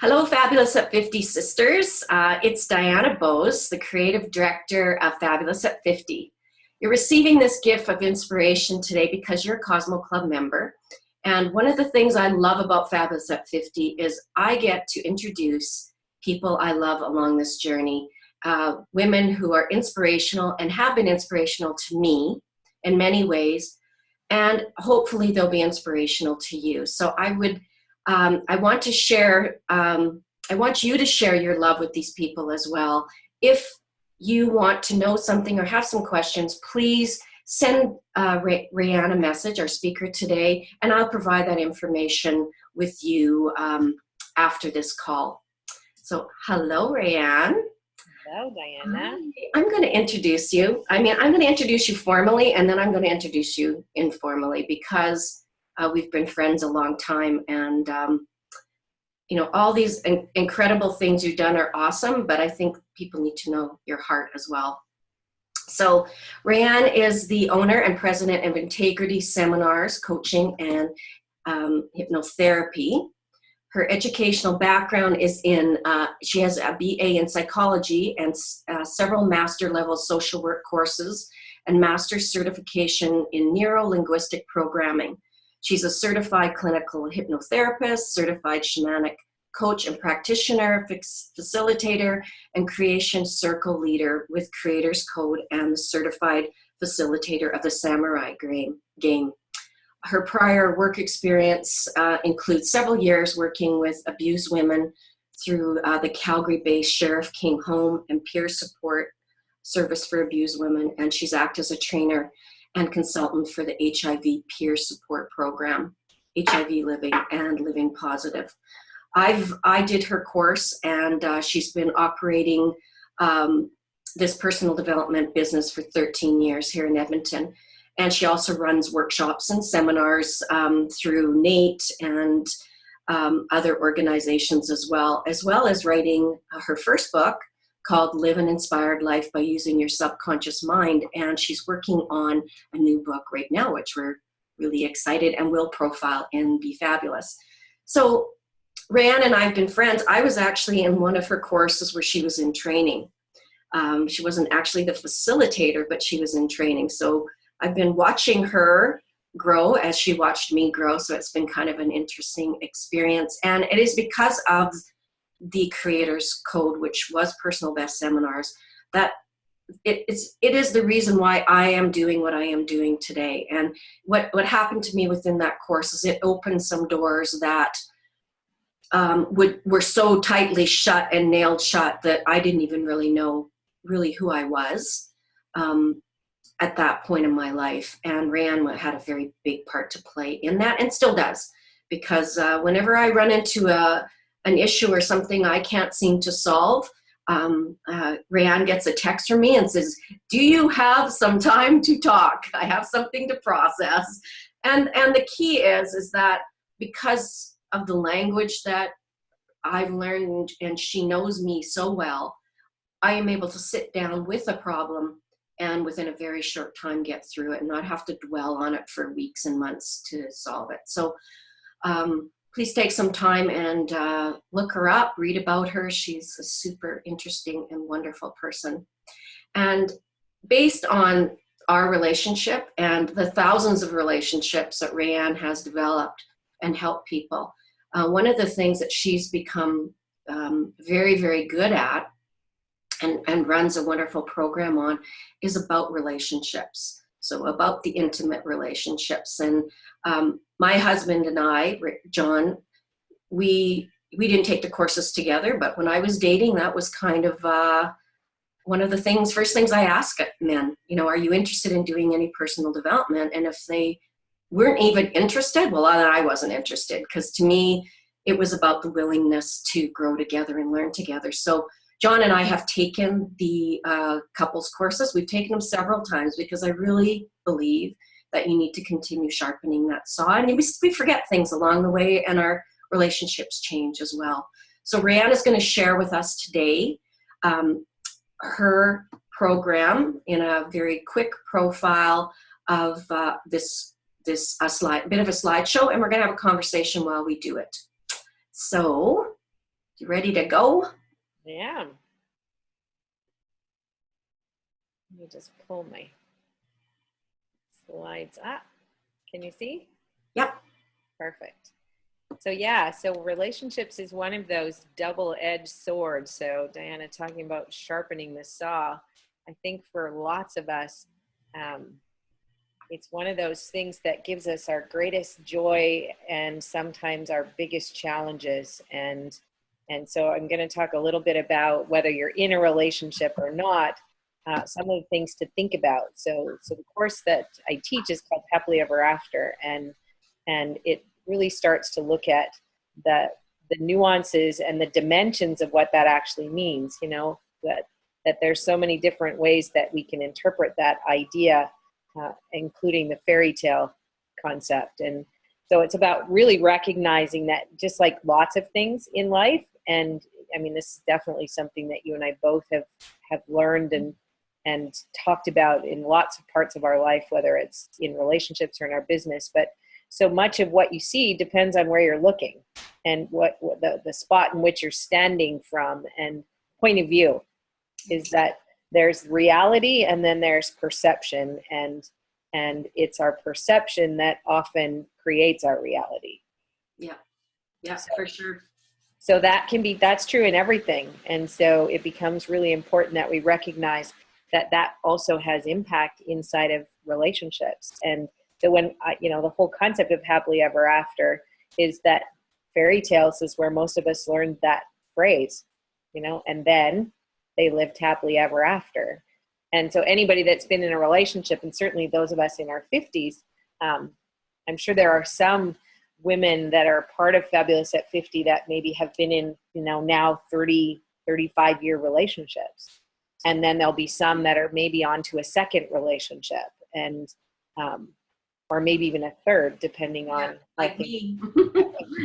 Hello, Fabulous at 50 Sisters. It's Diana Bose, the creative director of Fabulous at 50. You're receiving this gift of inspiration today because you're a Cosmo Club member. And one of the things I love about Fabulous at 50 is I get to introduce people I love along this journey, women who are inspirational and have been inspirational to me in many ways, and hopefully they'll be inspirational to you. So I want to share, I want you to share your love with these people as well. If you want to know something or have some questions, please send Rayanne a message, our speaker today, and I'll provide that information with you after this call. So hello, Rayanne. Hello, Diana. I'm going to introduce you. I'm going to introduce you formally, and then I'm going to introduce you informally because we've been friends a long time, and all these incredible things you've done are awesome, but I think people need to know your heart as well. So Rayanne is the owner and president of Integrity Seminars, Coaching, and Hypnotherapy. Her educational background is she has a BA in psychology and several master level social work courses and master's certification in neuro-linguistic programming. She's a certified clinical hypnotherapist, certified shamanic coach and practitioner, facilitator, and creation circle leader with Creators Code and the certified facilitator of the Samurai game. Her prior work experience includes several years working with abused women through the Calgary-based Sheriff King Home and peer support service for abused women, and she's acted as a trainer and consultant for the HIV peer support program, HIV Living and Living Positive. I did her course, and she's been operating this personal development business for 13 years here in Edmonton. And she also runs workshops and seminars through NATE and other organizations as well as writing her first book called Live an Inspired Life by Using Your Subconscious Mind. And she's working on a new book right now, which we're really excited and will profile in Be Fabulous. So Rayanne and I have been friends. I was actually in one of her courses where she was in training. She wasn't actually the facilitator, but she was in training. So I've been watching her grow as she watched me grow. So it's been kind of an interesting experience. And it is because of the Creators Code, which was Personal Best Seminars, that it is the reason why I am doing what I am doing today. And what happened to me within that course is it opened some doors that were so tightly shut and nailed shut that I didn't even really know who I was at that point in my life. And Rayanne had a very big part to play in that, and still does, because whenever I run into an issue or something I can't seem to solve, Rayanne gets a text from me and says, "Do you have some time to talk? I have something to process." And the key is that because of the language that I've learned, and she knows me so well, I am able to sit down with a problem and within a very short time get through it and not have to dwell on it for weeks and months to solve it. So please take some time and look her up, read about her. She's a super interesting and wonderful person. And based on our relationship and the thousands of relationships that Rayanne has developed and helped people, one of the things that she's become very, very good at and runs a wonderful program on is about relationships. So about the intimate relationships. And my husband and I, John, we didn't take the courses together, but when I was dating, that was kind of one of the first things I ask men, are you interested in doing any personal development? And if they weren't even interested, well, then I wasn't interested, because to me, it was about the willingness to grow together and learn together. So John and I have taken the couples courses. We've taken them several times because I really believe that you need to continue sharpening that saw. And we forget things along the way, and our relationships change as well. So Rayanne is going to share with us today her program in a very quick profile of this bit of a slideshow, and we're going to have a conversation while we do it. So You ready to go? Yeah. Let me just pull my slides up. Can you see? Yep. Perfect. So yeah, so relationships is one of those double-edged swords. So Diana, talking about sharpening the saw, I think for lots of us, um, it's one of those things that gives us our greatest joy and sometimes our biggest challenges. And so I'm going to talk a little bit about whether you're in a relationship or not, some of the things to think about. So the course that I teach is called Happily Ever After, and it really starts to look at the nuances and the dimensions of what that actually means. You know, that there's so many different ways that we can interpret that idea, including the fairy tale concept. And so it's about really recognizing that, just like lots of things in life, and I mean, this is definitely something that you and I both have learned and talked about in lots of parts of our life, whether it's in relationships or in our business. But so much of what you see depends on where you're looking and what the spot in which you're standing from, and point of view is that there's reality and then there's perception, and it's our perception that often creates our reality. Yeah. Yeah, So, for sure. so that's true in everything. And so it becomes really important that we recognize that that also has impact inside of relationships. And so when the whole concept of happily ever after is that fairy tales is where most of us learned that phrase, and then they lived happily ever after. And so anybody that's been in a relationship, and certainly those of us in our 50s, I'm sure there are some women that are part of Fabulous at 50 that maybe have been in, now 30, 35-year relationships. And then there'll be some that are maybe onto a second relationship, and or maybe even a third, depending on like me.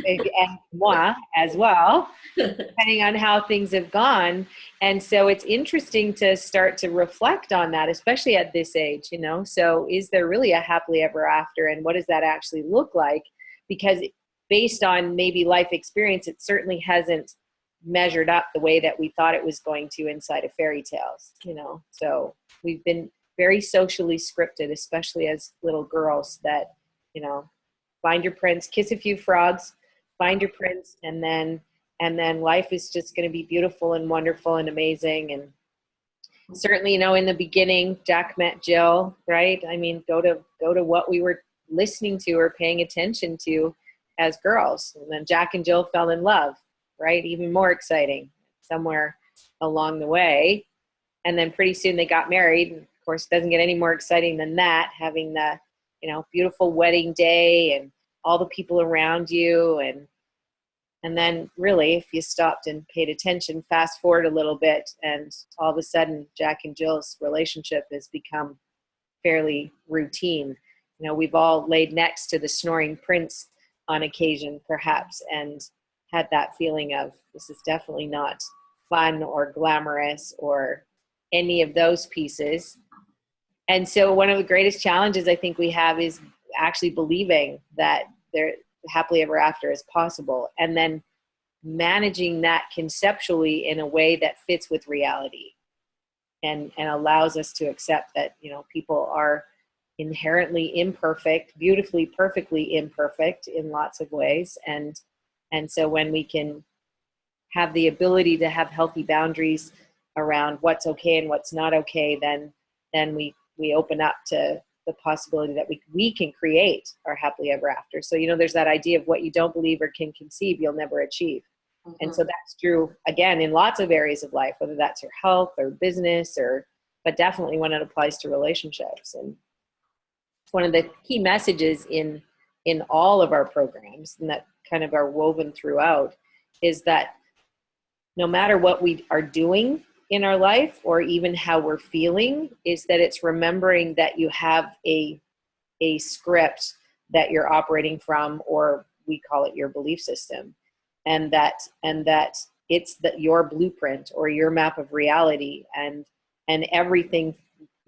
and moi as well, depending on how things have gone. And so it's interesting to start to reflect on that, especially at this age, so is there really a happily ever after, and what does that actually look like? Because based on maybe life experience, it certainly hasn't measured up the way that we thought it was going to inside of fairy tales, so we've been very socially scripted, especially as little girls, that, find your prince, kiss a few frogs, find your prince, and then life is just going to be beautiful and wonderful and amazing. And certainly, in the beginning, Jack met Jill, right? I mean, go to what we were listening to or paying attention to as girls. And then Jack and Jill fell in love, right? Even more exciting somewhere along the way. And then pretty soon they got married. And of course, it doesn't get any more exciting than that, having the, beautiful wedding day and all the people around you. And then really, if you stopped and paid attention, fast forward a little bit, and all of a sudden, Jack and Jill's relationship has become fairly routine. We've all laid next to the snoring prince on occasion, perhaps, and had that feeling of, this is definitely not fun or glamorous or any of those pieces. And so one of the greatest challenges I think we have is actually believing that there happily ever after is possible, and then managing that conceptually in a way that fits with reality and allows us to accept that, people are inherently imperfect, beautifully, perfectly imperfect in lots of ways. And so when we can have the ability to have healthy boundaries around what's okay and what's not okay, then we open up to the possibility that we can create our happily ever after. So, there's that idea of what you don't believe or can conceive, you'll never achieve. Mm-hmm. And so that's true, again, in lots of areas of life, whether that's your health or business, but definitely when it applies to relationships. And one of the key messages in all of our programs, and that kind of are woven throughout, is that no matter what we are doing in our life or even how we're feeling, is that it's remembering that you have a script that you're operating from, or we call it your belief system, and that it's your blueprint or your map of reality, and everything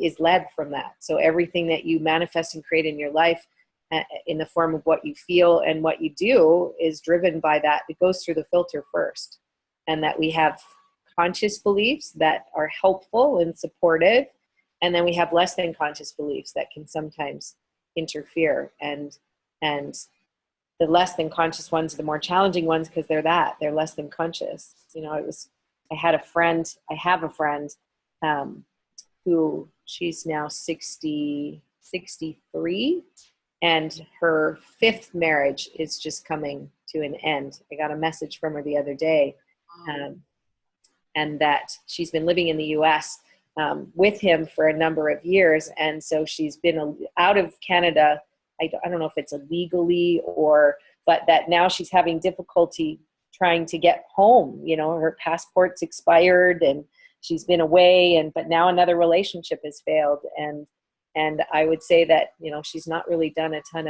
is led from that. So everything that you manifest and create in your life in the form of what you feel and what you do is driven by that. It goes through the filter first. and that we have conscious beliefs that are helpful and supportive, and then we have less than conscious beliefs that can sometimes interfere. And the less than conscious ones are the more challenging ones, because they're less than conscious. I have a friend who, she's now 63, and her fifth marriage is just coming to an end. I got a message from her the other day, and that she's been living in the US with him for a number of years. And so she's been out of Canada. I don't know if it's illegally but that now she's having difficulty trying to get home. Her passport's expired and she's been away, but now another relationship has failed. And I would say that, she's not really done a ton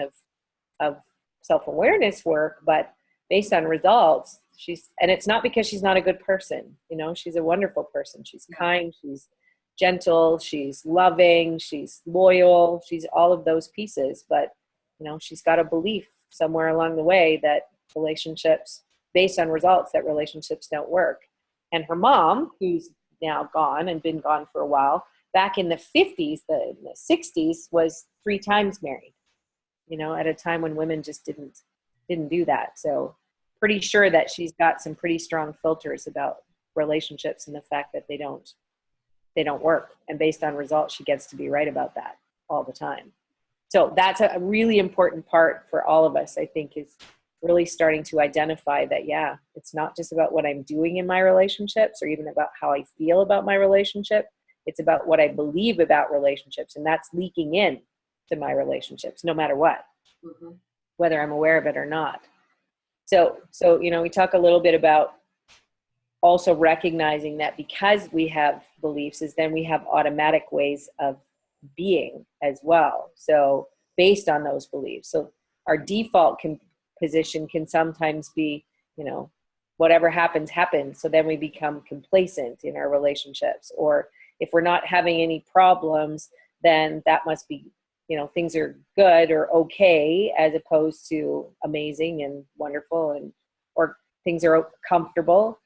of self-awareness work, but based on results, and it's not because she's not a good person. She's a wonderful person. She's kind, she's gentle, she's loving, she's loyal, she's all of those pieces. But, she's got a belief somewhere along the way that relationships, based on results, that relationships don't work. And her mom, who's now gone and been gone for a while, back in the 50s, the 60s, was 3 times married, at a time when women just didn't do that. So pretty sure that she's got some pretty strong filters about relationships and the fact that they don't work. And based on results, she gets to be right about that all the time. So that's a really important part for all of us, I think, is really starting to identify that, it's not just about what I'm doing in my relationships or even about how I feel about my relationship. It's about what I believe about relationships, and that's leaking in to my relationships, no matter what, whether I'm aware of it or not. So, we talk a little bit about also recognizing that because we have beliefs, is then we have automatic ways of being as well. So based on those beliefs. So our default position can sometimes be, whatever happens. So then we become complacent in our relationships. Or if we're not having any problems, then that must be, things are good or okay, as opposed to amazing and wonderful, or things are comfortable,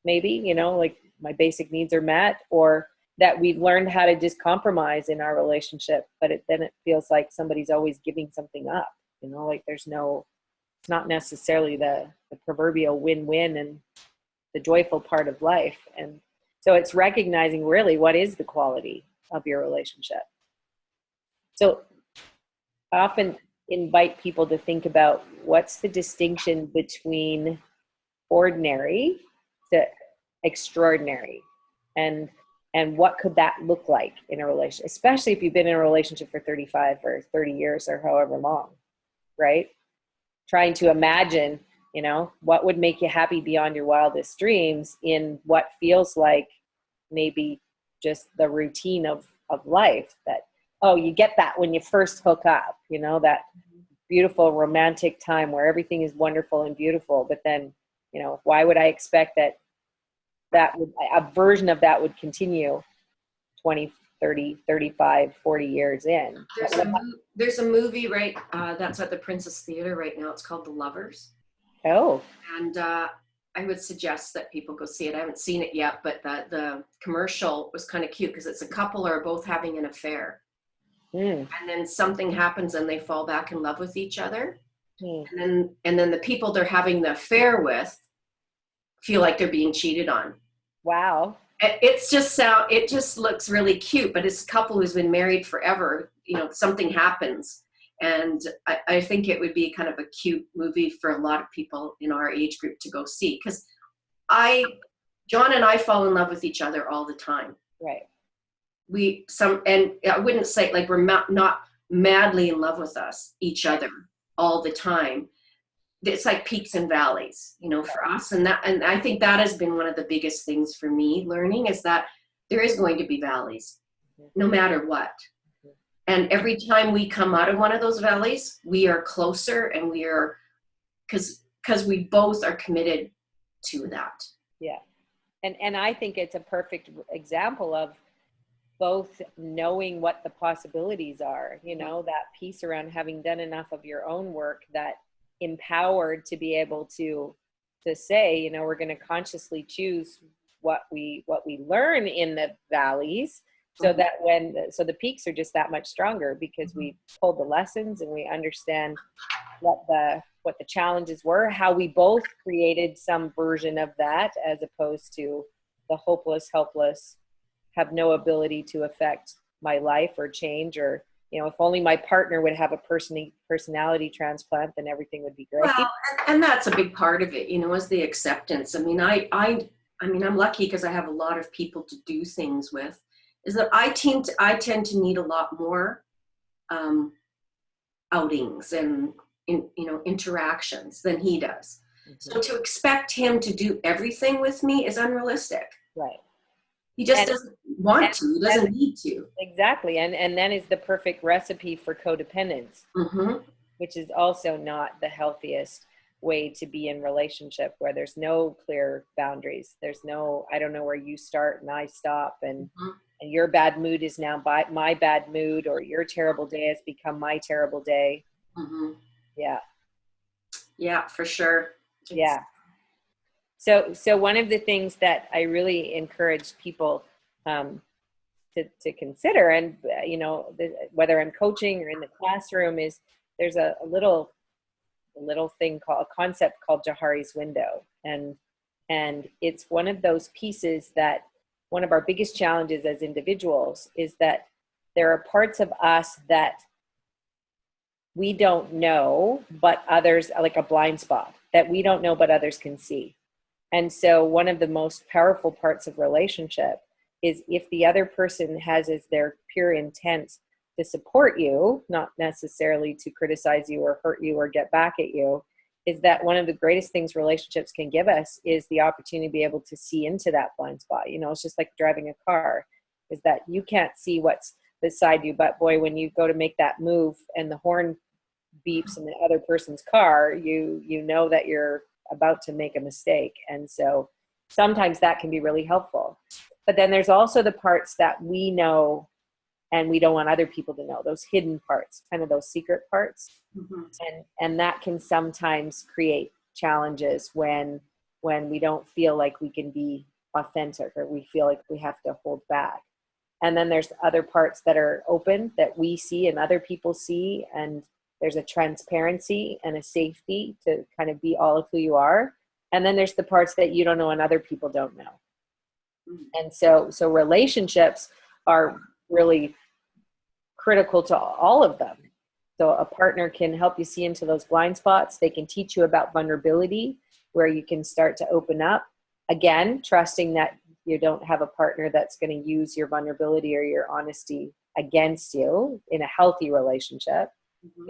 maybe, like my basic needs are met, or that we've learned how to just compromise in our relationship, but then it feels like somebody's always giving something up, like it's not necessarily the proverbial win-win and the joyful part of life. And so it's recognizing really what is the quality of your relationship. So I often invite people to think about what's the distinction between ordinary to extraordinary, and what could that look like in a relationship, especially if you've been in a relationship for 35 or 30 years or however long, right? Trying to imagine, what would make you happy beyond your wildest dreams in what feels like maybe just the routine of life. That, you get that when you first hook up, that beautiful romantic time where everything is wonderful and beautiful. But then, why would I expect that a version of that would continue 20, 30, 35, 40 years in? There's a movie, right, that's at the Princess Theater right now. It's called The Lovers. Oh. And I would suggest that people go see it. I haven't seen it yet, but the commercial was kind of cute because it's a couple are both having an affair. And then something happens and they fall back in love with each other. And then the people they're having the affair with feel like they're being cheated on. Wow. It just looks really cute, but it's a couple who's been married forever. Something happens. And I think it would be kind of a cute movie for a lot of people in our age group to go see. Because John and I fall in love with each other all the time. Right. And I wouldn't say like we're not madly in love with each other all the time. It's like peaks and valleys, for us. And I think that has been one of the biggest things for me learning, is that there is going to be valleys no matter what. And every time we come out of one of those valleys, we are closer, and we are, because we both are committed to that. Yeah. And I think it's a perfect example of both knowing what the possibilities are, that piece around having done enough of your own work that empowered to be able to to say, you know, we're going to consciously choose what we learn in the valleys, so that so the peaks are just that much stronger, because we pulled the lessons and we understand what the challenges were, how we both created some version of that, as opposed to the hopeless, helpless, have no ability to affect my life or change, or, you know, if only my partner would have a personality transplant, then everything would be great. Well, and that's a big part of it, you know, is the acceptance. I mean, I mean, I'm lucky because I have a lot of people to do things with. Is that I tend to need a lot more outings and interactions than he does. So to expect him to do everything with me is unrealistic. Right. He just doesn't want to. He doesn't need to. Exactly. And then is the perfect recipe for codependence, which is also not the healthiest way to be in relationship, where there's no clear boundaries. There's no, I don't know where you start and I stop, and your bad mood is now my bad mood, or your terrible day has become my terrible day. Yeah, for sure. Yeah. So one of the things that I really encourage people to consider, and you know, whether I'm coaching or in the classroom, is there's a little thing called a concept called Johari's window, and it's one of those pieces that one of our biggest challenges as individuals is that there are parts of us that we don't know, but others, like a blind spot that we don't know, but others can see. And so one of the most powerful parts of relationship is if the other person has as their pure intent to support you, not necessarily to criticize you or hurt you or get back at you, is that one of the greatest things relationships can give us is the opportunity to be able to see into that blind spot. You know, it's just like driving a car, is that you can't see what's beside you, but boy, when you go to make that move and the horn beeps in the other person's car, you know that you're about to make a mistake. And so sometimes that can be really helpful. But then there's also the parts that we know and we don't want other people to know, those hidden parts, kind of those secret parts. And that can sometimes create challenges when we don't feel like we can be authentic, or we feel like we have to hold back. And then there's other parts that are open that we see and other people see, and there's a transparency and a safety to kind of be all of who you are. And then there's the parts that you don't know and other people don't know. And so relationships are really critical to all of them. So a partner can help you see into those blind spots. They can teach you about vulnerability, where you can start to open up. Again, trusting that you don't have a partner that's going to use your vulnerability or your honesty against you in a healthy relationship.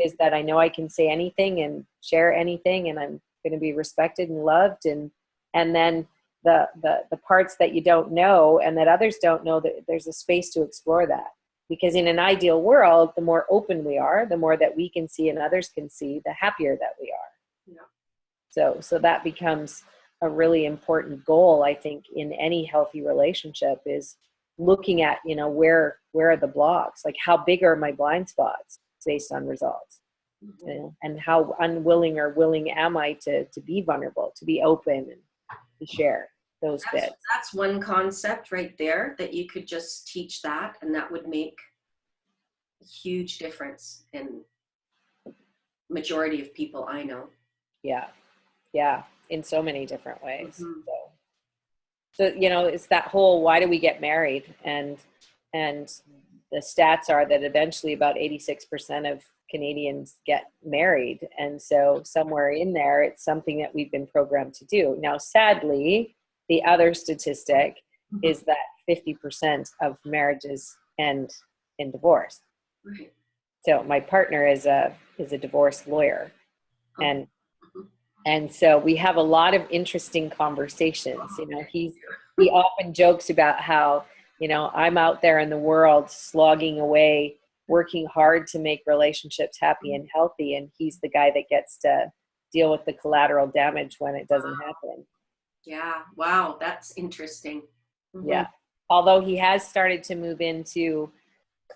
Is that I know I can say anything and share anything, and I'm going to be respected and loved. And then the parts that you don't know and that others don't know, that there's a space to explore that. Because in an ideal world, the more open we are, the more that we can see and others can see, the happier that we are. So that becomes a really important goal, I think, in any healthy relationship, is looking at, you know, where are the blocks? Like, how big are my blind spots based on results? You know, and how unwilling or willing am I to be vulnerable, to be open, and to share those bits. That's one concept right there that you could just teach that, and that would make a huge difference in majority of people I know. Yeah, in so many different ways. So you know, it's that whole, why do we get married? And the stats are that eventually about 86% of Canadians get married. And so somewhere in there, it's something that we've been programmed to do. Now, sadly, the other statistic is that 50% of marriages end in divorce. Right. So my partner is a divorce lawyer. And so we have a lot of interesting conversations. You know, he often jokes about how, you know, I'm out there in the world slogging away, working hard to make relationships happy and healthy, and he's the guy that gets to deal with the collateral damage when it doesn't happen. Yeah. Wow. That's interesting. Yeah. Although he has started to move into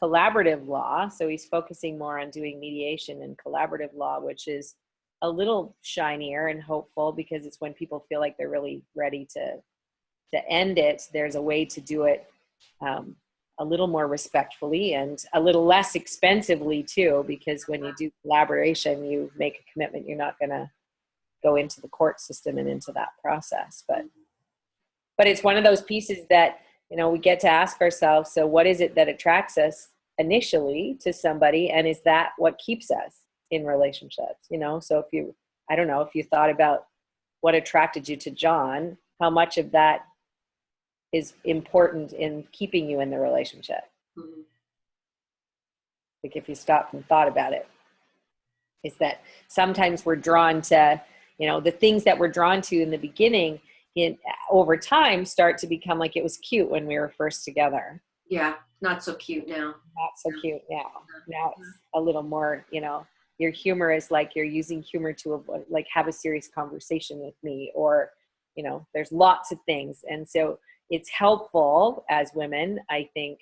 collaborative law. So he's focusing more on doing mediation and collaborative law, which is a little shinier and hopeful, because it's when people feel like they're really ready to end it. There's a way to do it a little more respectfully and a little less expensively too, because when you do collaboration, you make a commitment. You're not going to go into the court system and into that process. But it's one of those pieces that, we get to ask ourselves, so what is it that attracts us initially to somebody? And is that what keeps us in relationships? So I don't know, if you thought about what attracted you to John, how much of that is important in keeping you in the relationship? Mm-hmm. Like, if you stopped and thought about it, is that sometimes we're drawn to, the things that we're drawn to in the beginning, over time start to become like it was cute when we were first together. Yeah, not so cute now. Not so cute now. Now it's a little more, your humor is like you're using humor to like have a serious conversation with me, or, there's lots of things. And so it's helpful as women, I think,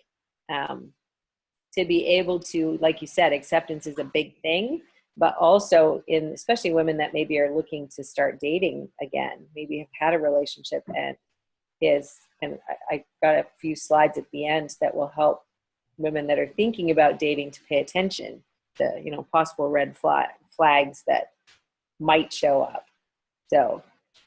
to be able to, like you said, acceptance is a big thing, but also especially women that maybe are looking to start dating again, maybe have had a relationship and I got a few slides at the end that will help women that are thinking about dating to pay attention to, possible red flags that might show up. So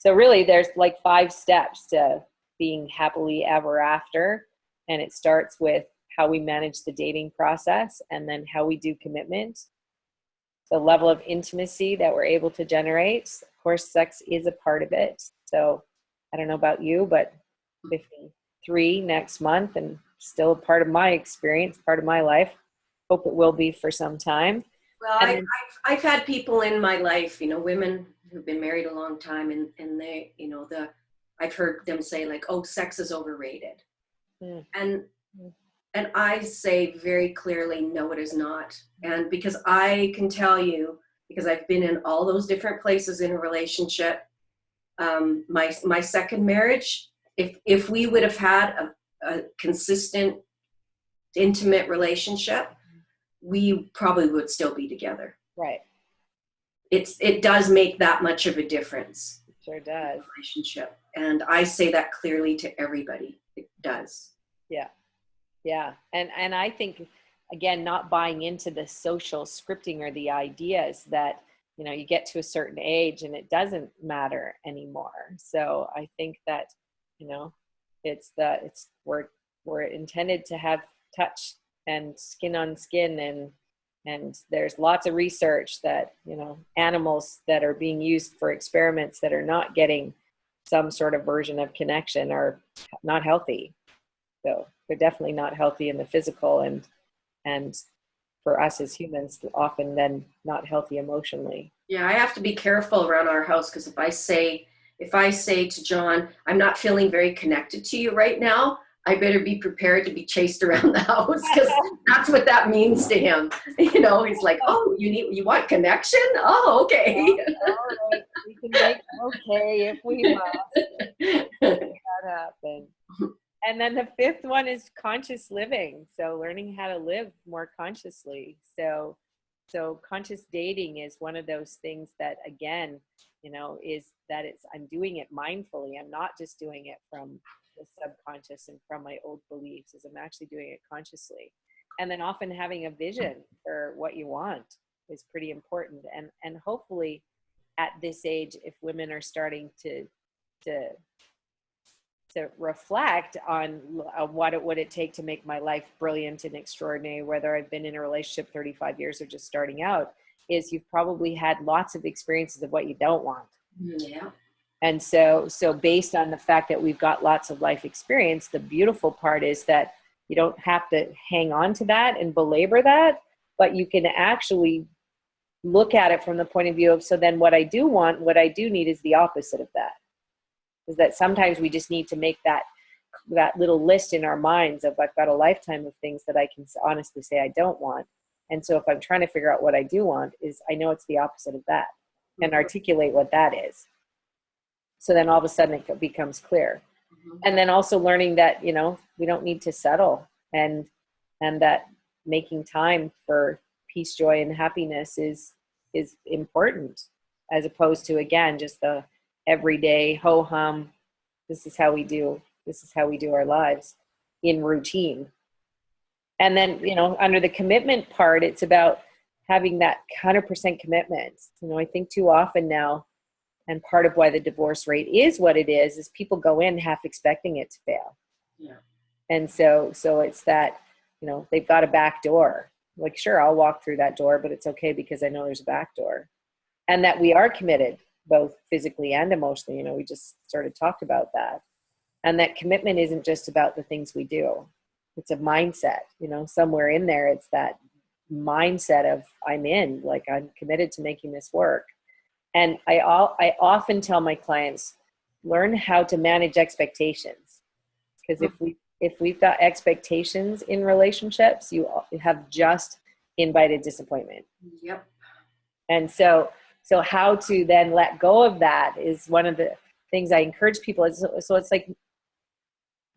really there's like 5 steps to being happily ever after. And it starts with how we manage the dating process, and then how we do commitment, the level of intimacy that we're able to generate. Of course, sex is a part of it. So I don't know about you, but 53 next month, and still a part of my experience, part of my life. Hope it will be for some time. Well, I've had people in my life, women who've been married a long time, and they, I've heard them say like, "Oh, sex is overrated," and I say very clearly, no, it is not. And because I can tell you, because I've been in all those different places in a relationship, my second marriage, if we would have had a consistent, intimate relationship, we probably would still be together. Right. It does make that much of a difference. It sure does. Relationship. And I say that clearly to everybody. It does. Yeah. Yeah. And I think, again, not buying into the social scripting or the ideas that, you get to a certain age and it doesn't matter anymore. So I think that, we're intended to have touch and skin on skin, and there's lots of research that, animals that are being used for experiments that are not getting some sort of version of connection are not healthy. So they're definitely not healthy in the physical, and for us as humans, often then not healthy emotionally. Yeah, I have to be careful around our house, because if I say to John, I'm not feeling very connected to you right now, I better be prepared to be chased around the house, because that's what that means to him. He's like, "Oh, you want connection? Oh, okay." All right. We can make okay if we must. That happen. And then the 5th one is conscious living. So learning how to live more consciously. So conscious dating is one of those things that, again, is that I'm doing it mindfully. I'm not just doing it from the subconscious and from my old beliefs, I'm actually doing it consciously. And then often having a vision for what you want is pretty important. And hopefully at this age, if women are starting to reflect on what would it take to make my life brilliant and extraordinary, whether I've been in a relationship 35 years or just starting out, is you've probably had lots of experiences of what you don't want. Yeah. And so based on the fact that we've got lots of life experience, the beautiful part is that you don't have to hang on to that and belabor that, but you can actually look at it from the point of view of, so then what I do want, what I do need is the opposite of that. Is that sometimes we just need to make that little list in our minds of, I've got a lifetime of things that I can honestly say I don't want. And so if I'm trying to figure out what I do want, is I know it's the opposite of that, and articulate what that is. So then all of a sudden it becomes clear. Mm-hmm. And then also learning that, we don't need to settle, and that making time for peace, joy, and happiness is important. as opposed to, again, just the everyday ho hum. This is how we do our lives in routine. And then, under the commitment part, it's about having that 100% commitment. I think too often now, and part of why the divorce rate is what it is people go in half expecting it to fail. Yeah. And so it's that, they've got a back door. Like, sure, I'll walk through that door, but it's okay because I know there's a back door. And that we are committed both physically and emotionally. We just sort of talked about that. And that commitment isn't just about the things we do. It's a mindset, somewhere in there. It's that mindset of I'm committed to making this work. And I often tell my clients, learn how to manage expectations. Because if we've got expectations in relationships, you have just invited disappointment. Yep. And so how to then let go of that is one of the things I encourage people. So it's like,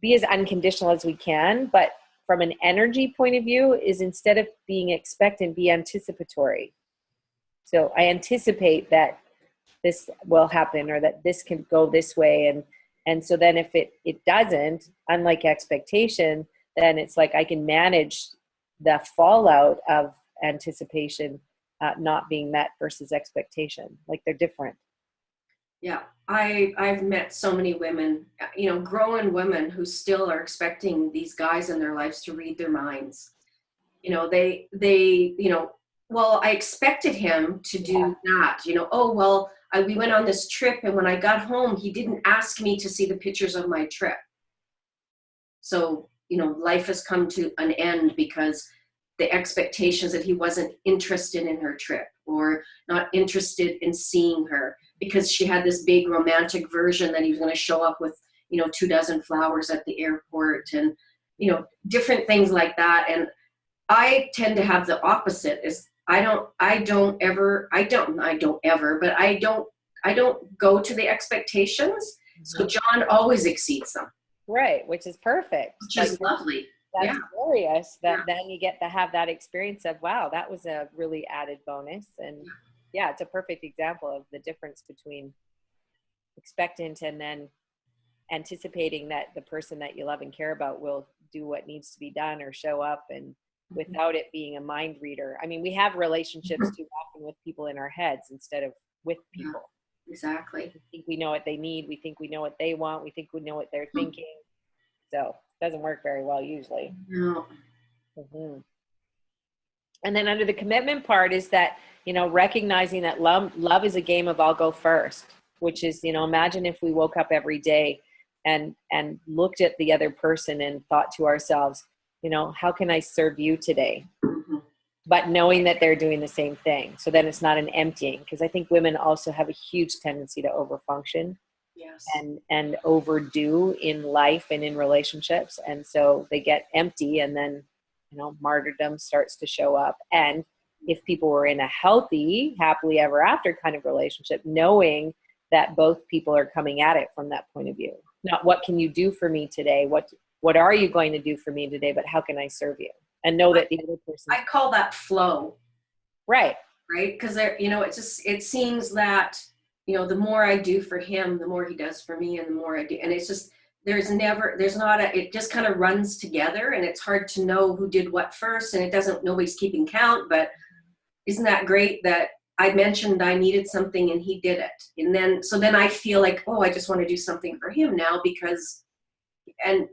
be as unconditional as we can, but from an energy point of view is instead of being expectant, be anticipatory. So I anticipate that this will happen or that this can go this way. And so then if it doesn't, unlike expectation, then it's like I can manage the fallout of anticipation not being met versus expectation. Like, they're different. Yeah, I've met so many women, grown women who still are expecting these guys in their lives to read their minds. Well, I expected him to do that. Oh, well, we went on this trip, and when I got home, he didn't ask me to see the pictures of my trip. So, life has come to an end because the expectations that he wasn't interested in her trip or not interested in seeing her because she had this big romantic version that he was going to show up with, 24 flowers at the airport and, different things like that. And I tend to have the opposite is I don't go to the expectations. So John always exceeds them. Right. Which is perfect. Which is lovely. That's glorious that then you get to have that experience of, wow, that was a really added bonus. And it's a perfect example of the difference between expectant and then anticipating that the person that you love and care about will do what needs to be done or show up, and without it being a mind reader. I mean, we have relationships too often with people in our heads instead of with people. Yeah, exactly. We think we know what they need. We think we know what they want. We think we know what they're thinking. So it doesn't work very well usually. No. Mm-hmm. And then under the commitment part is that, recognizing that love is a game of I'll go first, which is, imagine if we woke up every day and looked at the other person and thought to ourselves, how can I serve you today? Mm-hmm. But knowing that they're doing the same thing. So then it's not an emptying, because I think women also have a huge tendency to overfunction. Yes. And overdo in life and in relationships. And so they get empty, and then, martyrdom starts to show up. And if people were in a healthy, happily ever after kind of relationship, knowing that both people are coming at it from that point of view, not what can you do for me today? What are you going to do for me today? But how can I serve you? And know that the other person. I call that flow. Right. Right. Because it seems that, the more I do for him, the more he does for me, and the more I do. And it's just, it just kind of runs together, and it's hard to know who did what first, and nobody's keeping count. But isn't that great that I mentioned I needed something and he did it? And then I feel like, oh, I just want to do something for him now because, and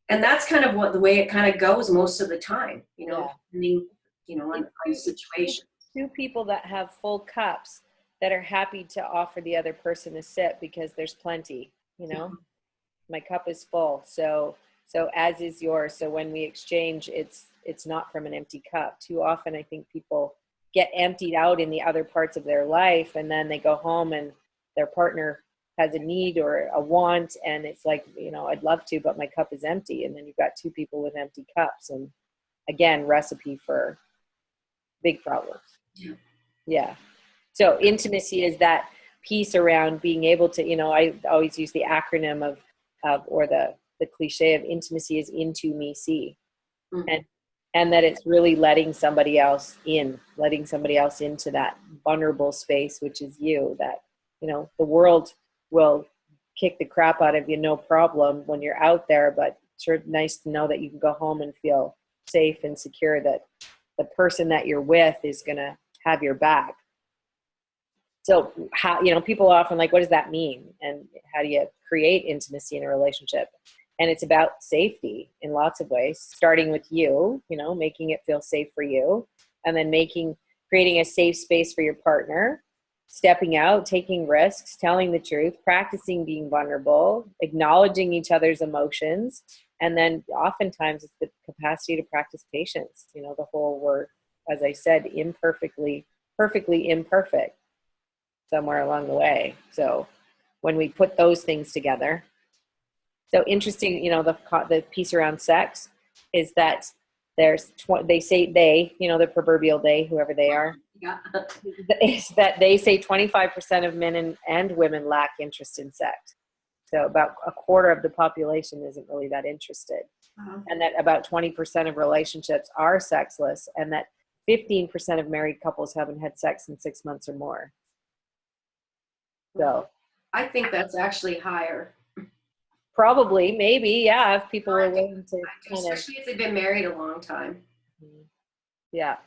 that's kind of the way it kind of goes most of the time, depending, on situations. Two people that have full cups that are happy to offer the other person a sip because there's plenty, Mm-hmm. My cup is full. So as is yours. So when we exchange, it's not from an empty cup. Too often, I think people get emptied out in the other parts of their life, and then they go home and their partner has a need or a want, and it's like, I'd love to, but my cup is empty. And then you've got two people with empty cups, and again, recipe for big problems. Yeah. So intimacy is that piece around being able to, I always use the acronym or the cliche of intimacy is into me see. Mm-hmm. and that it's really letting somebody else into that vulnerable space, which is you, that, you know, the world will kick the crap out of you, no problem, when you're out there, but it's sure nice to know that you can go home and feel safe and secure, that the person that you're with is going to have your back. So how, you know, people are often like, what does that mean? And how do you create intimacy in a relationship? And it's about safety in lots of ways, starting with you, you know, making it feel safe for you, and then creating a safe space for your partner, stepping out, taking risks, telling the truth, practicing being vulnerable, acknowledging each other's emotions. And then oftentimes it's the capacity to practice patience, you know, the whole word, as I said, perfectly imperfect somewhere along the way. So when we put those things together, so interesting, you know, the piece around sex is that they say, you know, the proverbial they, whoever they are, Yeah. is that they say 25% of men and women lack interest in sex. So about a quarter of the population isn't really that interested. Uh-huh. And that about 20% of relationships are sexless, and that 15% of married couples haven't had sex in 6 months or more. So I think that's actually higher. probably, maybe, yeah, if people were willing to Especially if they've been married a long time. Yeah.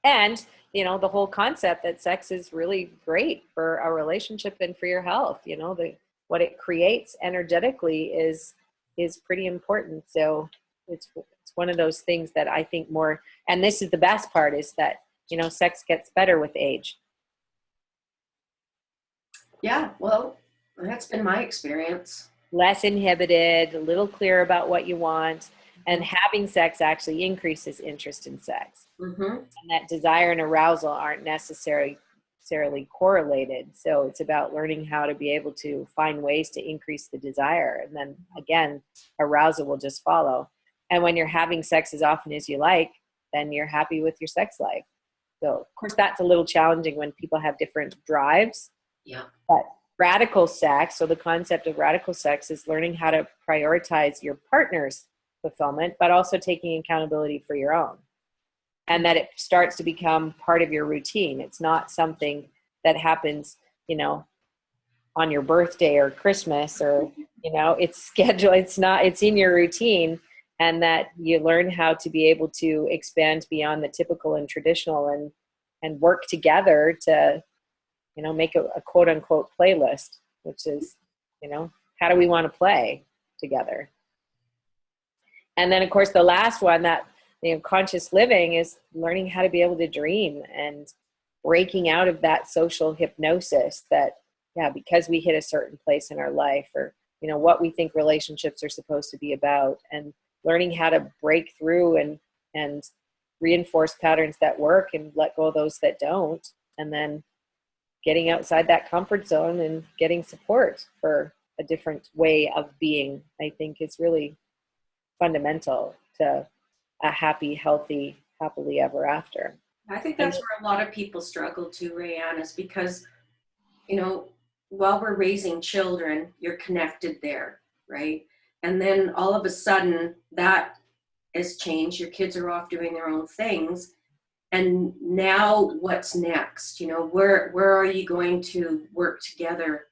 And, you know, the whole concept that sex is really great for a relationship and for your health, you know, what it creates energetically is pretty important. So it's one of those things that I think more, and this is the best part, is that, you know, sex gets better with age. Yeah, well, that's been my experience. Less inhibited, a little clearer about what you want, and having sex actually increases interest in sex. Mm-hmm. And that desire and arousal aren't necessarily correlated. So it's about learning how to be able to find ways to increase the desire. And then again, arousal will just follow. And when you're having sex as often as you like, then you're happy with your sex life. So of course that's a little challenging when people have different drives. Yeah. But radical sex, so the concept of radical sex is learning how to prioritize your partner's fulfillment, but also taking accountability for your own. And that it starts to become part of your routine. It's not something that happens, you know, on your birthday or Christmas, or, you know, it's scheduled. It's in your routine, and that you learn how to be able to expand beyond the typical and traditional, and work together to, you know, make a quote unquote playlist, which is, you know, how do we want to play together? And then of course the last one, that, you know, conscious living, is learning how to be able to dream and breaking out of that social hypnosis that, yeah, because we hit a certain place in our life, or, you know, what we think relationships are supposed to be about, and learning how to break through and reinforce patterns that work and let go of those that don't. And then getting outside that comfort zone and getting support for a different way of being, I think is really fundamental to a happy, healthy, happily ever after. I think that's where a lot of people struggle too, Rayanne, is because, you know, while we're raising children, you're connected there, right? And then all of a sudden that has changed. Your kids are off doing their own things. And now what's next? You know, where are you going to work together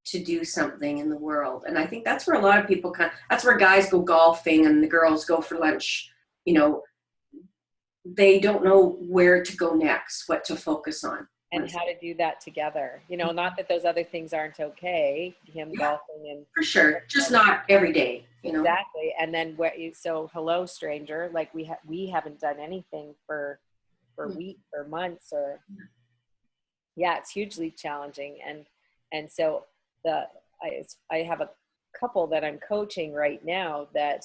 to do something in the world? And I think that's where a lot of people that's where guys go golfing and the girls go for lunch. You know, they don't know where to go next, what to focus on. And how to do that together. You know, not that those other things aren't okay, him golfing and. For sure. Just not every day, you know. Exactly. And then so hello stranger, like we haven't done anything for weeks or months, or yeah, it's hugely challenging. And so I have a couple that I'm coaching right now that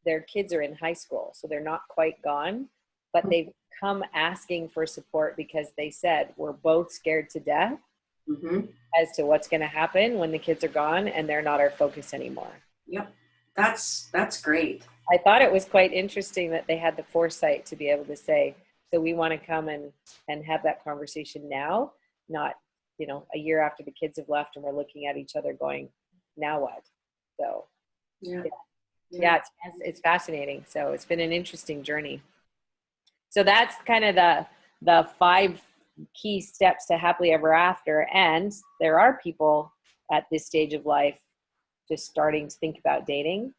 their kids are in high school, so they're not quite gone, but they've come asking for support because they said, we're both scared to death as to what's going to happen when the kids are gone and they're not our focus anymore. Yep. That's great. I thought it was quite interesting that they had the foresight to be able to say, so we want to come and have that conversation now, not, you know, a year after the kids have left and we're looking at each other going, now what? So yeah. Yeah, it's fascinating. So it's been an interesting journey. So that's kind of the 5 key steps to happily ever after. And there are people at this stage of life just starting to think about dating.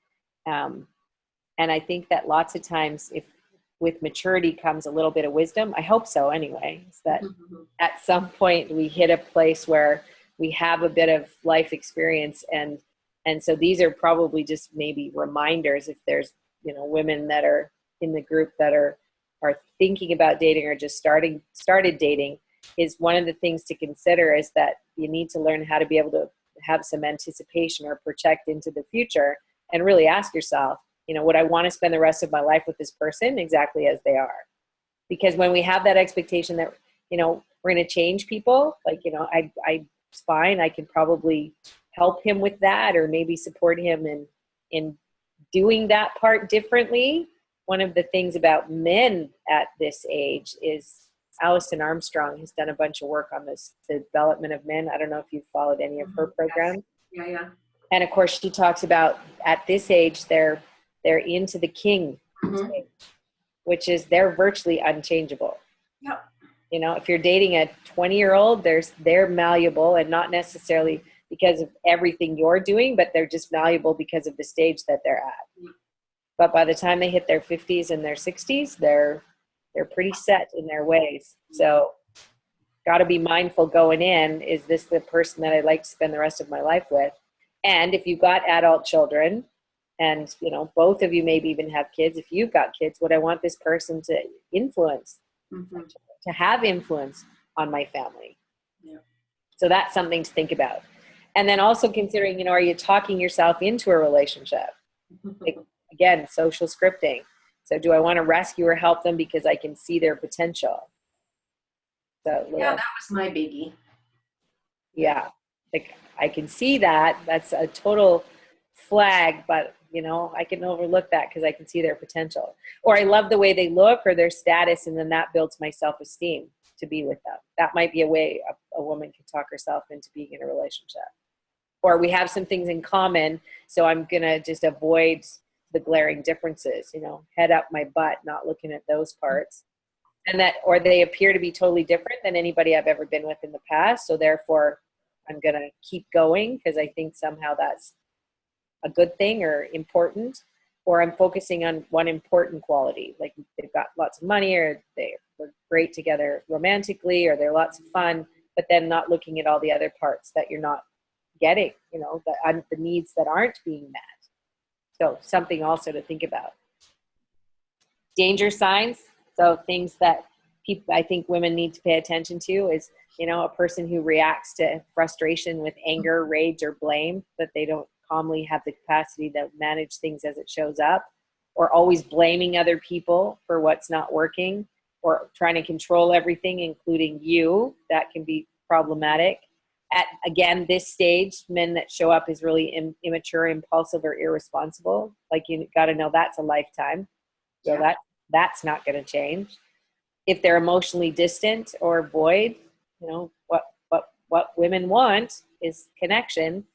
Um, and I think that lots of times, if with maturity comes a little bit of wisdom, I hope so anyway, is that at some point we hit a place where we have a bit of life experience, and so these are probably just maybe reminders, if there's, you know, women that are in the group that are thinking about dating or just started dating, is one of the things to consider is that you need to learn how to be able to have some anticipation or project into the future, and really ask yourself, you know, would I want to spend the rest of my life with this person exactly as they are? Because when we have that expectation that, you know, we're going to change people, like, you know, it's fine, I can probably help him with that, or maybe support him in doing that part differently. One of the things about men at this age is Alison Armstrong has done a bunch of work on this, the development of men. I don't know if you've followed any of her programs. Yes. Yeah. And of course, she talks about at this age, they're into the king stage, which is they're virtually unchangeable. Yep. You know, if you're dating a 20-year-old, they're malleable, and not necessarily because of everything you're doing, but they're just malleable because of the stage that they're at. But by the time they hit their 50s and their 60s, they're pretty set in their ways. So got to be mindful going in, is this the person that I'd like to spend the rest of my life with? And if you've got adult children, and, you know, both of you maybe even have kids, if you've got kids, would I want this person to influence, to have influence on my family? Yeah. So that's something to think about. And then also considering, you know, are you talking yourself into a relationship? Like, again, social scripting. So do I want to rescue or help them because I can see their potential? So Yeah, that was my biggie. Yeah, like I can see that. That's a total flag, but, you know, I can overlook that because I can see their potential. Or I love the way they look or their status, and then that builds my self-esteem to be with them. That might be a way a woman can talk herself into being in a relationship. Or we have some things in common, so I'm going to just avoid the glaring differences, you know, head up my butt, not looking at those parts. And that, or they appear to be totally different than anybody I've ever been with in the past. So therefore, I'm going to keep going because I think somehow that's a good thing or important. Or I'm focusing on one important quality, like they've got lots of money, or they're great together romantically, or they're lots of fun, but then not looking at all the other parts that you're not getting, you know, the needs that aren't being met. So something also to think about. Danger signs. So things that people, I think women need to pay attention to is, you know, a person who reacts to frustration with anger, rage, or blame, that they don't calmly have the capacity to manage things as it shows up, or always blaming other people for what's not working, or trying to control everything, including you. That can be problematic. At, again, this stage, men that show up as really immature, impulsive, or irresponsible. Like, you got to know that's a lifetime. So that's not going to change. If they're emotionally distant or void, you know, what women want is connection.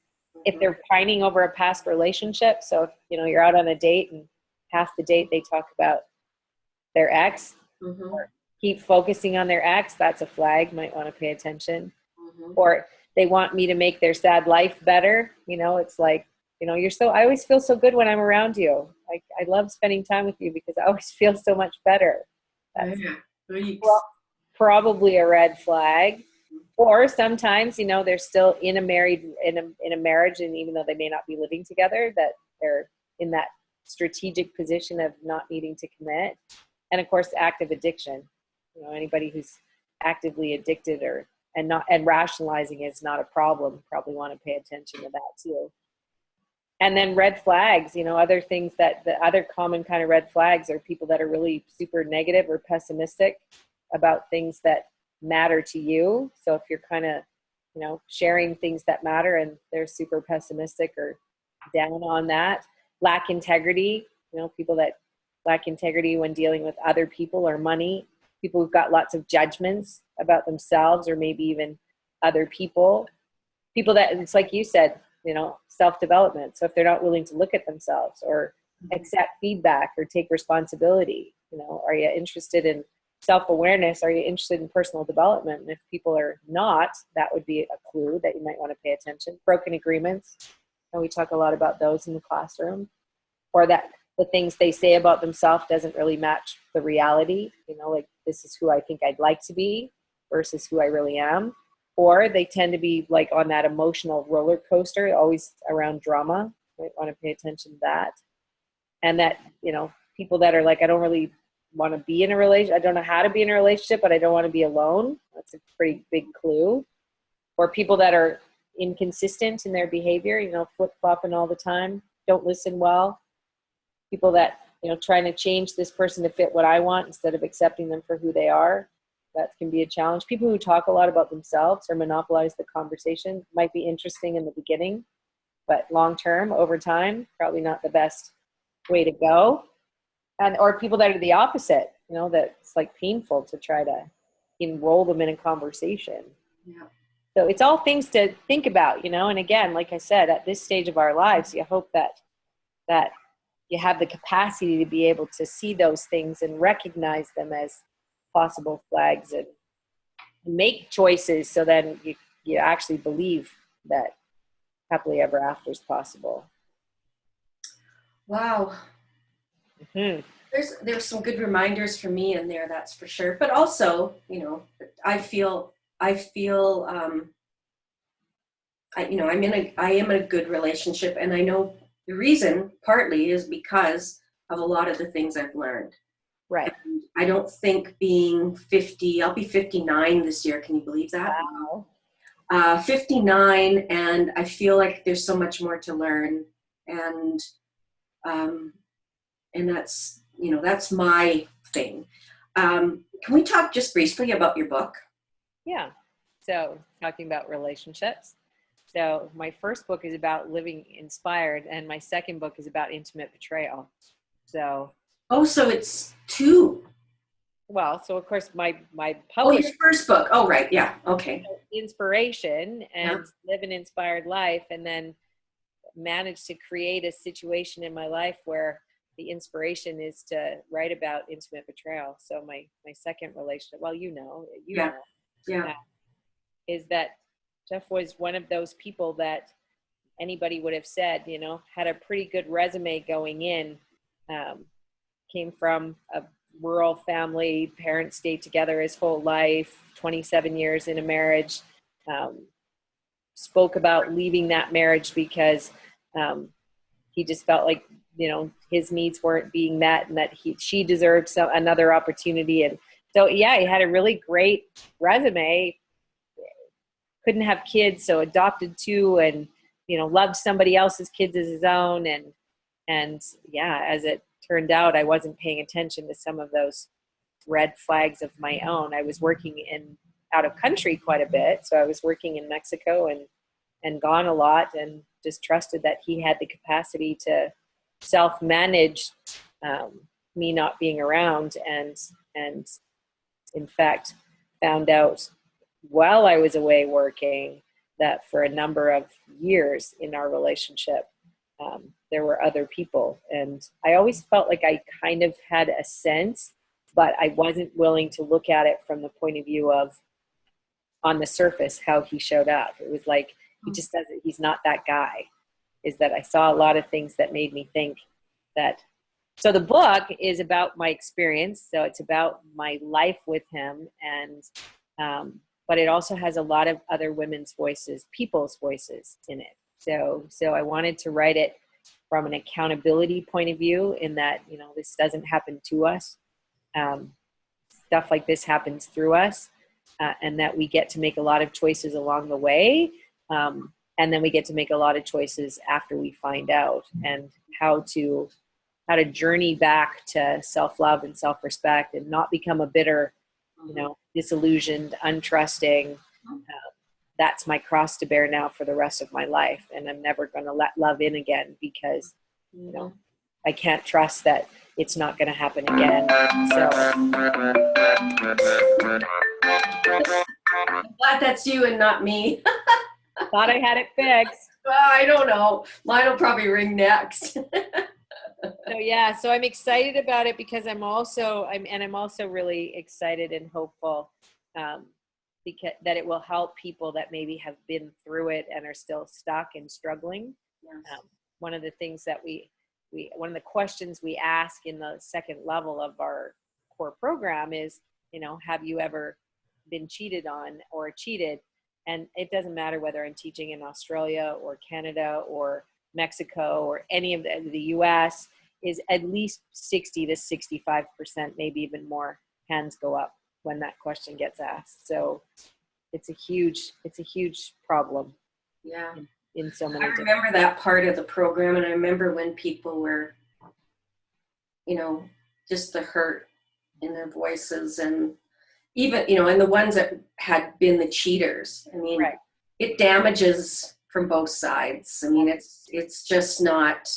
If they're pining over a past relationship, so if, you know, you're out on a date and half the date they talk about their ex, or keep focusing on their ex, that's a flag. Might want to pay attention. Or they want me to make their sad life better. You know, it's like, you know, I always feel so good when I'm around you. Like, I love spending time with you because I always feel so much better. That's probably a red flag. Or sometimes, you know, they're still in a marriage, and even though they may not be living together, that they're in that strategic position of not needing to commit. And of course, active addiction. You know, anybody who's actively addicted and rationalizing is not a problem, probably want to pay attention to that too. And then red flags, you know, other things that the other common kind of red flags are people that are really super negative or pessimistic about things that matter to you. So if you're kind of, you know, sharing things that matter and they're super pessimistic or down on that, lack integrity, you know, people that lack integrity when dealing with other people or money, people who've got lots of judgments about themselves or maybe even other people that, it's like you said, you know, self-development. So if they're not willing to look at themselves or accept feedback or take responsibility? You know, are you interested in self-awareness? Are you interested in personal development? And if people are not, that would be a clue that you might want to pay attention. Broken agreements, and we talk a lot about those in the classroom, or that the things they say about themselves doesn't really match the reality. You know, like, this is who I think I'd like to be versus who I really am. Or they tend to be like on that emotional roller coaster, always around drama. You might want to pay attention to that. And that, you know, people that are like, I don't really want to be in a relationship. I don't know how to be in a relationship, but I don't want to be alone. That's a pretty big clue. Or people that are inconsistent in their behavior, you know, flip-flopping all the time, don't listen well. People that, you know, trying to change this person to fit what I want instead of accepting them for who they are. That can be a challenge. People who talk a lot about themselves or monopolize the conversation might be interesting in the beginning, but long-term, over time, probably not the best way to go. And or people that are the opposite, you know, that it's like painful to try to enroll them in a conversation. Yeah. So it's all things to think about, you know. And again, like I said, at this stage of our lives, you hope that you have the capacity to be able to see those things and recognize them as possible flags and make choices, so then you actually believe that happily ever after is possible. Wow. Mm-hmm. There's some good reminders for me in there, that's for sure. But also, you know, I am in a good relationship, and I know the reason partly is because of a lot of the things I've learned. Right. And I don't think being 50, I'll be 59 this year. Can you believe that? Wow. 59, and I feel like there's so much more to learn, and that's, you know, that's my thing. Can we talk just briefly about your book? Yeah. So talking about relationships. So my first book is about living inspired, and my second book is about intimate betrayal. So. Oh, so it's two. Well, so of course my Oh, publisher. your first book. Oh, right. Yeah. Okay. Inspiration and live an inspired life, and then managed to create a situation in my life where the inspiration is to write about intimate betrayal. So my second relationship, well, you know, Yeah. Is that Jeff was one of those people that anybody would have said, you know, had a pretty good resume going in, came from a rural family, parents stayed together his whole life, 27 years in a marriage, spoke about leaving that marriage because he just felt like, you know, his needs weren't being met and that she deserved another opportunity. And so, yeah, he had a really great resume, couldn't have kids, so adopted two, and, you know, loved somebody else's kids as his own. And yeah, as it turned out, I wasn't paying attention to some of those red flags of my own. I was working out of country quite a bit. So I was working in Mexico and gone a lot, and just trusted that he had the capacity to self-manage me not being around. And in fact, found out while I was away working that for a number of years in our relationship, there were other people. And I always felt like I kind of had a sense, but I wasn't willing to look at it from the point of view of, on the surface, how he showed up. It was like, he's not that guy. Is that I saw a lot of things that made me think that. So the book is about my experience. So it's about my life with him. And, but it also has a lot of other women's voices, people's voices in it. So I wanted to write it from an accountability point of view, in that, you know, this doesn't happen to us. Stuff like this happens through us, and that we get to make a lot of choices along the way. And then we get to make a lot of choices after we find out, and how to journey back to self-love and self-respect, and not become a bitter, you know, disillusioned, untrusting. That's my cross to bear now for the rest of my life. And I'm never going to let love in again, because, you know, I can't trust that it's not going to happen again. So I'm glad that's you and not me. thought I had it fixed. Well, I don't know. Mine will probably ring next. So yeah, so I'm excited about it because I'm also really excited and hopeful, um, because that it will help people that maybe have been through it and are still stuck and struggling. Yes. One of the things that one of the questions we ask in the second level of our core program is, have you ever been cheated on or cheated? And it doesn't matter whether I'm teaching in Australia or Canada or Mexico or any of the US, is at least 60 to 65%, maybe even more, hands go up when that question gets asked. So it's a huge problem. Yeah. In so many I different. remember that part of the program, and I remember when people were, just the hurt in their voices, and even, and the ones that had been the cheaters. I mean, Right. it damages from both sides. I mean, it's just not.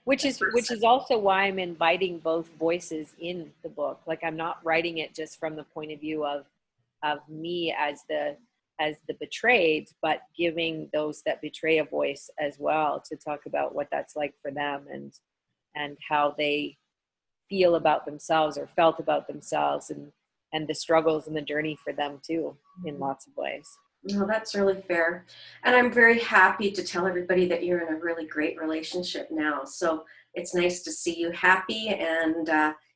Which is also why I'm inviting both voices in the book. Like, I'm not writing it just from the point of view of me as the betrayed, but giving those that betray a voice as well to talk about what that's like for them, and how they feel about themselves or felt about themselves, and the struggles and the journey for them too, in lots of ways. No, that's really fair. And I'm very happy to tell everybody that you're in a really great relationship now. So it's nice to see you happy, and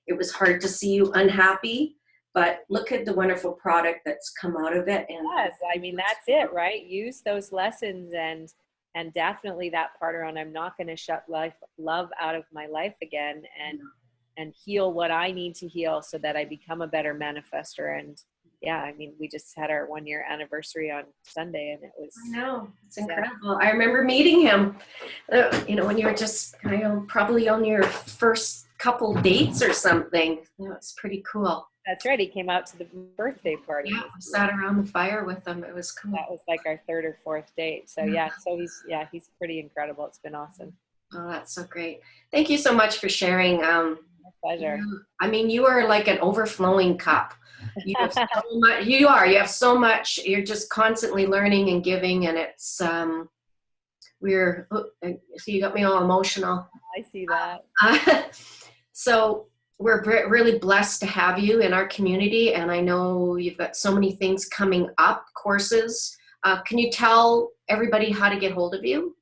it was hard to see you unhappy, but look at the wonderful product that's come out of it. And Yes, I mean, that's it, right? Use those lessons, and definitely that part around, I'm not going to shut love out of my life again, and heal what I need to heal so that I become a better manifester. And yeah, I mean, we just had our 1-year anniversary on Sunday, and it was. I know, it's incredible. I remember meeting him, when you were just, probably on your first couple dates or something. It's pretty cool. That's right. He came out to the birthday party. Yeah, we sat around the fire with him. It was cool. That was like our 3rd or 4th date. So yeah, so he's pretty incredible. It's been awesome. Oh, that's so great. Thank you so much for sharing. My pleasure. You are like an overflowing cup. You have so much, you have so much. You're just constantly learning and giving, and it's so you got me all emotional. I see that. So we're really blessed to have you in our community, and I know you've got so many things coming up, courses. Can you tell everybody how to get hold of you,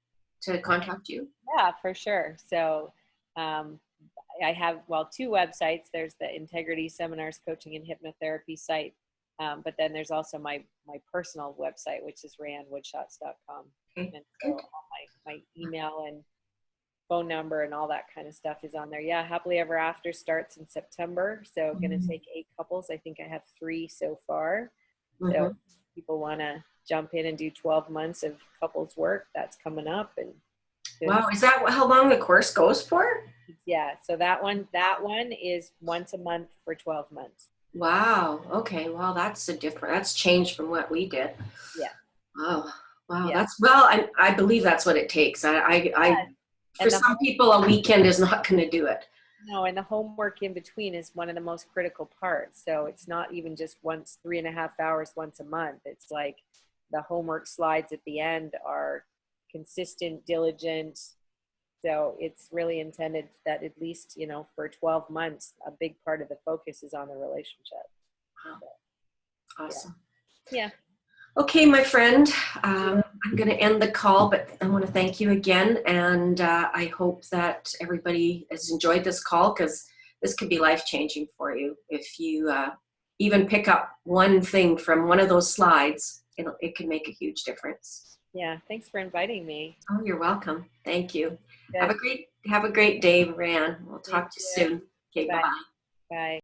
to contact you? Yeah, for sure. So I have, 2 websites. There's the Integrity Seminars, Coaching, and Hypnotherapy site. But then there's also my personal website, which is randwoodschatz.com. Okay. And so all my email and phone number and all that kind of stuff is on there. Yeah, Happily Ever After starts in September. So going to take 8 couples. I think I have 3 so far. Mm-hmm. So people want to jump in and do 12 months of couples work, that's coming up. And wow, is that how long the course goes for? Yeah, so that one is once a month for 12 months. Wow. Okay. Well, that's changed from what we did. Yeah. Oh, wow. Yeah. I believe that's what it takes. For some people, a weekend is not going to do it. No, and the homework in between is one of the most critical parts. So it's not even just 3.5 hours once a month. It's like the homework slides at the end are consistent, diligent. So it's really intended that at least, for 12 months, a big part of the focus is on the relationship. Wow. Awesome. Yeah. Okay, my friend, I'm going to end the call, but I want to thank you again. And I hope that everybody has enjoyed this call, because this could be life-changing for you. If you even pick up one thing from one of those slides, it can make a huge difference. Yeah. Thanks for inviting me. Oh, you're welcome. Thank you. Good. Have a great day, Ran. We'll talk to you soon. Okay, bye-bye. Bye.